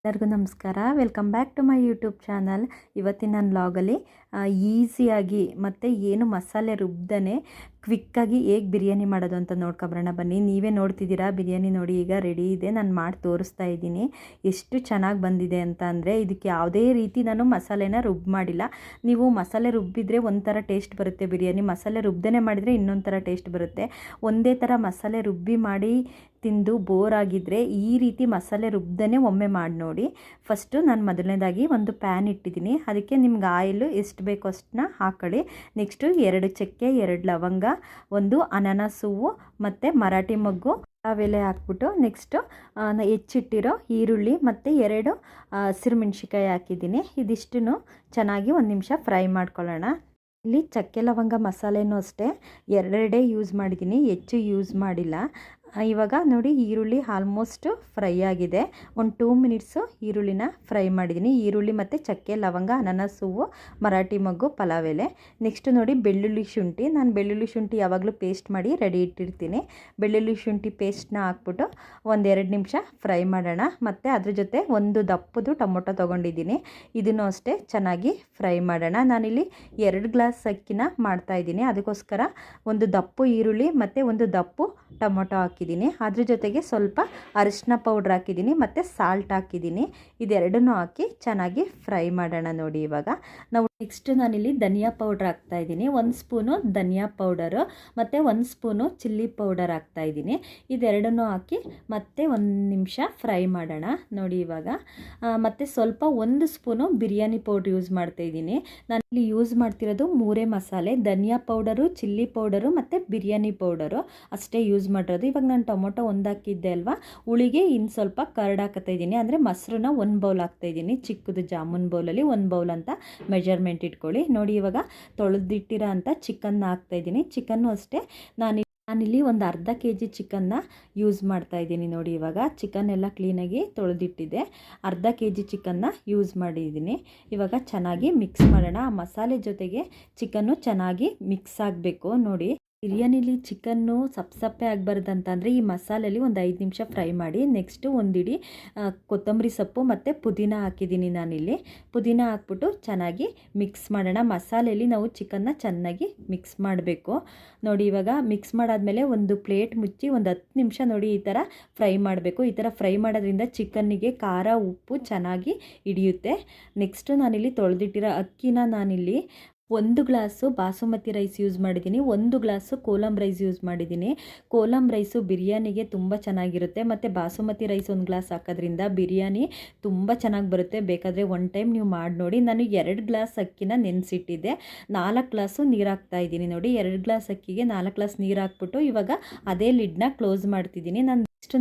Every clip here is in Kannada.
ಎಲ್ಲರಿಗೂ ನಮಸ್ಕಾರ. Welcome back to my YouTube channel. ಇವತ್ತಿನ ನನ್ನ ವ್ಲಾಗಲ್ಲಿ ಈಸಿಯಾಗಿ ಮತ್ತು ಏನು ಮಸಾಲೆ ರುಬ್ದೇ ಕ್ವಿಕ್ಕಾಗಿ ಹೇಗೆ ಬಿರಿಯಾನಿ ಮಾಡೋದು ಅಂತ ನೋಡ್ಕೊಬರೋಣ ಬನ್ನಿ. ನೀವೇ ನೋಡ್ತಿದ್ದೀರಾ ಬಿರಿಯಾನಿ ನೋಡಿ ಈಗ ರೆಡಿ ಇದೆ. ನಾನು ಮಾಡಿ ತೋರಿಸ್ತಾ ಇದ್ದೀನಿ. ಎಷ್ಟು ಚೆನ್ನಾಗಿ ಬಂದಿದೆ ಅಂತ ಅಂದರೆ ಇದಕ್ಕೆ ಯಾವುದೇ ರೀತಿ ನಾನು ಮಸಾಲೆನ ಮಾಡಿಲ್ಲ. ನೀವು ಮಸಾಲೆ ರುಬ್ಬಿದರೆ ಒಂಥರ ಟೇಸ್ಟ್ ಬರುತ್ತೆ ಬಿರಿಯಾನಿ, ಮಸಾಲೆ ರುಬ್ದೇ ಮಾಡಿದರೆ ಇನ್ನೊಂದು ಥರ ಟೇಸ್ಟ್ ಬರುತ್ತೆ. ಒಂದೇ ಥರ ಮಸಾಲೆ ರುಬ್ಬಿ ಮಾಡಿ ತಿಂದು ಬೋರ್ ಆಗಿದ್ದರೆ ಈ ರೀತಿ ಮಸಾಲೆ ರುಬ್ದೇ ಒಮ್ಮೆ ಮಾಡಿ ನೋಡಿ. ಫಸ್ಟು ನಾನು ಮೊದಲನೇದಾಗಿ ಒಂದು ಪ್ಯಾನ್ ಇಟ್ಟಿದ್ದೀನಿ. ಅದಕ್ಕೆ ನಿಮ್ಗೆ ಆಯಿಲು ಎಷ್ಟು ಬೇಕೋ ಅಷ್ಟನ್ನ ಹಾಕೊಳ್ಳಿ. ನೆಕ್ಸ್ಟು 2 ಚಕ್ಕೆ, 2 ಲವಂಗ, 1 ಅನಾನಸ್ ಹೂವು ಮತ್ತು ಮರಾಠಿ ಮೊಗ್ಗು ಅವೆಲೆ ಹಾಕ್ಬಿಟ್ಟು ನೆಕ್ಸ್ಟು ಹೆಚ್ಚಿಟ್ಟಿರೋ ಈರುಳ್ಳಿ ಮತ್ತು 2 ಹಸಿರುಮೆಣ್ಸಿಕಾಯಿ ಹಾಕಿದ್ದೀನಿ. ಇದಿಷ್ಟನ್ನು ಚೆನ್ನಾಗಿ 1 ನಿಮಿಷ ಫ್ರೈ ಮಾಡ್ಕೊಳ್ಳೋಣ. ಇಲ್ಲಿ ಚಕ್ಕೆ ಲವಂಗ ಮಸಾಲೆನೂ ಅಷ್ಟೇ 2 ಯೂಸ್ ಮಾಡಿದ್ದೀನಿ, ಹೆಚ್ಚು ಯೂಸ್ ಮಾಡಿಲ್ಲ. ಇವಾಗ ನೋಡಿ ಈರುಳ್ಳಿ ಆಲ್ಮೋಸ್ಟ್ ಫ್ರೈ ಆಗಿದೆ. ಒಂದು 2 ಮಿನಿಟ್ಸು ಈರುಳ್ಳಿನ ಫ್ರೈ ಮಾಡಿದ್ದೀನಿ. ಈರುಳ್ಳಿ ಮತ್ತು ಚಕ್ಕೆ ಲವಂಗ, ಅನಾನಸ್ ಹೂವು, ಮರಾಠಿ ಮೊಗ್ಗು, ಪಲಾವ್ ಎಲೆ. ನೆಕ್ಸ್ಟು ನೋಡಿ ಬೆಳ್ಳುಳ್ಳಿ ಶುಂಠಿ. ನಾನು ಬೆಳ್ಳುಳ್ಳಿ ಶುಂಠಿ ಯಾವಾಗಲೂ ಪೇಸ್ಟ್ ಮಾಡಿ ರೆಡಿ ಇಟ್ಟಿರ್ತೀನಿ. ಬೆಳ್ಳುಳ್ಳಿ ಶುಂಠಿ ಪೇಸ್ಟ್ನ ಹಾಕ್ಬಿಟ್ಟು 1-2 ನಿಮಿಷ ಫ್ರೈ ಮಾಡೋಣ. ಮತ್ತು ಅದ್ರ ಜೊತೆ ಒಂದು ದಪ್ಪದು ಟೊಮೊಟೊ ತೊಗೊಂಡಿದ್ದೀನಿ. ಇದನ್ನು ಅಷ್ಟೇ ಚೆನ್ನಾಗಿ ಫ್ರೈ ಮಾಡೋಣ. ನಾನಿಲ್ಲಿ 2 ಗ್ಲಾಸ್ ಅಕ್ಕಿನ ಮಾಡ್ತಾಯಿದ್ದೀನಿ. ಅದಕ್ಕೋಸ್ಕರ ಒಂದು ದಪ್ಪು ಈರುಳ್ಳಿ ಮತ್ತು ಒಂದು ದಪ್ಪು ಟೊಮೊಟೊ ಹಾಕಿದ್ದೀನಿ. ಅದ್ರ ಜೊತೆಗೆ ಸ್ವಲ್ಪ ಅರಿಶಿನ ಪೌಡ್ರ್ ಹಾಕಿದ್ದೀನಿ ಮತ್ತು ಸಾಲ್ಟ್ ಹಾಕಿದ್ದೀನಿ. ಇದೆರಡನ್ನೂ ಹಾಕಿ ಚೆನ್ನಾಗಿ ಫ್ರೈ ಮಾಡೋಣ. ನೋಡಿ ಇವಾಗ ನಾವು ನೆಕ್ಸ್ಟ್ ನಾನಿಲ್ಲಿ ಧನಿಯಾ ಪೌಡ್ರ್ ಹಾಕ್ತಾಯಿದ್ದೀನಿ. 1 ಸ್ಪೂನು ಧನಿಯಾ ಪೌಡರು ಮತ್ತು 1 ಸ್ಪೂನು ಚಿಲ್ಲಿ ಪೌಡರ್ ಹಾಕ್ತಾಯಿದ್ದೀನಿ. ಇದೆರಡನ್ನೂ ಹಾಕಿ ಮತ್ತೆ 1 ನಿಮಿಷ ಫ್ರೈ ಮಾಡೋಣ. ನೋಡಿ ಇವಾಗ ಮತ್ತು ಸ್ವಲ್ಪ 1 ಸ್ಪೂನು ಬಿರಿಯಾನಿ ಪೌಡ್ರ್ ಯೂಸ್ ಮಾಡ್ತಾಯಿದ್ದೀನಿ. ನಾನಿಲ್ಲಿ ಯೂಸ್ ಮಾಡ್ತಿರೋದು 3 ಮಸಾಲೆ: ಧನಿಯಾ ಪೌಡರು, ಚಿಲ್ಲಿ ಪೌಡರು ಮತ್ತು ಬಿರಿಯಾನಿ ಪೌಡರು ಅಷ್ಟೇ ಯೂಸ್ ಮಾಡಿರೋದು. ಇವಾಗ ನಾನು ಟೊಮೊಟೊ 1 ಹಾಕಿದ್ದೆ ಅಲ್ವಾ, ಹುಳಿಗೆ ಇನ್ನು ಸ್ವಲ್ಪ ಕರ್ಡ್ ಹಾಕ್ತಾಯಿದ್ದೀನಿ. ಅಂದರೆ ಮೊಸರನ್ನ 1 ಬೌಲ್ ಹಾಕ್ತಾಯಿದ್ದೀನಿ. ಚಿಕ್ಕದು ಜಾಮೂನ್ ಬೌಲಲ್ಲಿ 1 ಬೌಲ್ ಅಂತ ಮೆಜರ್ಮೆಂಟ್ ಇಟ್ಕೊಳ್ಳಿ. ನೋಡಿ ಇವಾಗ ತೊಳೆದಿಟ್ಟಿರೋ ಅಂಥ ಚಿಕನ್ನ ಹಾಕ್ತಾಯಿದ್ದೀನಿ. ಚಿಕನ್ನು ಅಷ್ಟೇ ನಾನಿಲ್ಲಿ ಒಂದು ಅರ್ಧ kg ಚಿಕನ್ನ ಯೂಸ್ ಮಾಡ್ತಾಯಿದ್ದೀನಿ. ನೋಡಿ ಇವಾಗ ಚಿಕನ್ ಎಲ್ಲ ಕ್ಲೀನಾಗಿ ತೊಳೆದಿಟ್ಟಿದ್ದೆ. ಅರ್ಧ kg ಚಿಕನ್ನ ಯೂಸ್ ಮಾಡಿದ್ದೀನಿ. ಇವಾಗ ಚೆನ್ನಾಗಿ ಮಿಕ್ಸ್ ಮಾಡೋಣ. ಆ ಮಸಾಲೆ ಜೊತೆಗೆ ಚಿಕನ್ನು ಚೆನ್ನಾಗಿ ಮಿಕ್ಸ್ ಆಗಬೇಕು. ನೋಡಿ ಬಿರಿಯಾನಿಲಿ ಚಿಕನ್ನು ಸಪ್ಪೆ ಆಗಬಾರ್ದಂತಂದರೆ ಈ ಮಸಾಲೆಯಲ್ಲಿ ಒಂದು 5 ನಿಮಿಷ ಫ್ರೈ ಮಾಡಿ. ನೆಕ್ಸ್ಟು ಒಂದಿಡಿ ಕೊತ್ತಂಬರಿ ಸೊಪ್ಪು ಮತ್ತು ಪುದೀನ ಹಾಕಿದ್ದೀನಿ. ನಾನಿಲ್ಲಿ ಪುದೀನ ಹಾಕ್ಬಿಟ್ಟು ಚೆನ್ನಾಗಿ ಮಿಕ್ಸ್ ಮಾಡೋಣ. ಮಸಾಲೆಯಲ್ಲಿ ನಾವು ಚಿಕನ್ನ ಚೆನ್ನಾಗಿ ಮಿಕ್ಸ್ ಮಾಡಬೇಕು. ನೋಡಿ ಇವಾಗ ಮಿಕ್ಸ್ ಮಾಡಾದಮೇಲೆ ಒಂದು ಪ್ಲೇಟ್ ಮುಚ್ಚಿ ಒಂದು 10 ನಿಮಿಷ ನೋಡಿ ಈ ಥರ ಫ್ರೈ ಮಾಡಬೇಕು. ಈ ಥರ ಫ್ರೈ ಮಾಡೋದ್ರಿಂದ ಚಿಕನ್ನಿಗೆ ಖಾರ ಉಪ್ಪು ಚೆನ್ನಾಗಿ ಹಿಡಿಯುತ್ತೆ. ನೆಕ್ಸ್ಟು ನಾನಿಲ್ಲಿ ತೊಳೆದಿಟ್ಟಿರೋ ಅಕ್ಕಿನ ನಾನಿಲ್ಲಿ 1 ಗ್ಲಾಸು ಬಾಸುಮತಿ ರೈಸ್ ಯೂಸ್ ಮಾಡಿದ್ದೀನಿ, 1 ಗ್ಲಾಸು ಕೋಲಂ ರೈಸ್ ಯೂಸ್ ಮಾಡಿದ್ದೀನಿ. ಕೋಲಂ ರೈಸು ಬಿರಿಯಾನಿಗೆ ತುಂಬ ಚೆನ್ನಾಗಿರುತ್ತೆ ಮತ್ತು ಬಾಸುಮತಿ ರೈಸ್ 1 ಗ್ಲಾಸ್ ಹಾಕೋದ್ರಿಂದ ಬಿರಿಯಾನಿ ತುಂಬ ಚೆನ್ನಾಗಿ ಬರುತ್ತೆ. ಬೇಕಾದರೆ 1 ಟೈಮ್ ನೀವು ಮಾಡಿ ನೋಡಿ. ನಾನು 2 ಗ್ಲಾಸ್ ಅಕ್ಕಿನ ನೆನೆಸಿಟ್ಟಿದ್ದೆ, 4 ಗ್ಲಾಸು ನೀರು ಹಾಕ್ತಾಯಿದ್ದೀನಿ. ನೋಡಿ 2 ಗ್ಲಾಸ್ ಅಕ್ಕಿಗೆ 4 ಗ್ಲಾಸ್ ನೀರು ಹಾಕ್ಬಿಟ್ಟು ಇವಾಗ ಅದೇ ಲಿಡ್ನ ಕ್ಲೋಸ್ ಮಾಡ್ತಿದ್ದೀನಿ.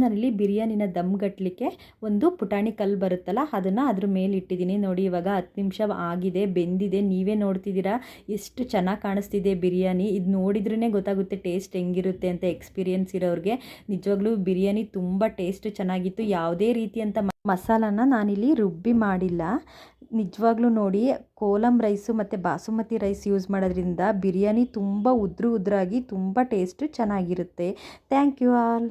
ನಾನಿಲ್ಲಿ ಬಿರಿಯಾನಿನ ದಮ್ ಗಟ್ಟಲಿಕ್ಕೆ ಒಂದು ಪುಟಾಣಿ ಕಲ್ಲು ಬರುತ್ತಲ್ಲ ಅದನ್ನು ಅದ್ರ ಮೇಲೆ ಇಟ್ಟಿದ್ದೀನಿ. ನೋಡಿ ಇವಾಗ 10 ನಿಮಿಷ ಆಗಿದೆ, ಬೆಂದಿದೆ. ನೀವೇ ನೋಡ್ತಿದ್ದೀರಾ ಎಷ್ಟು ಚೆನ್ನಾಗಿ ಕಾಣಿಸ್ತಿದೆ ಬಿರಿಯಾನಿ. ಇದು ನೋಡಿದ್ರೇ ಗೊತ್ತಾಗುತ್ತೆ ಟೇಸ್ಟ್ ಹೆಂಗಿರುತ್ತೆ ಅಂತ. ಎಕ್ಸ್ಪೀರಿಯೆನ್ಸ್ ಇರೋರಿಗೆ ನಿಜವಾಗ್ಲೂ ಬಿರಿಯಾನಿ ತುಂಬ ಟೇಸ್ಟ್ ಚೆನ್ನಾಗಿತ್ತು. ಯಾವುದೇ ರೀತಿಯಂಥ ಮಸಾಲಾನ ನಾನಿಲ್ಲಿ ರುಬ್ಬಿ ಮಾಡಿಲ್ಲ. ನಿಜವಾಗ್ಲೂ ನೋಡಿ ಕೋಲಂ ರೈಸು ಮತ್ತು ಬಾಸುಮತಿ ರೈಸ್ ಯೂಸ್ ಮಾಡೋದ್ರಿಂದ ಬಿರಿಯಾನಿ ತುಂಬ ಉದ್ರಾಗಿ ತುಂಬ ಟೇಸ್ಟು ಚೆನ್ನಾಗಿರುತ್ತೆ. Thank you all.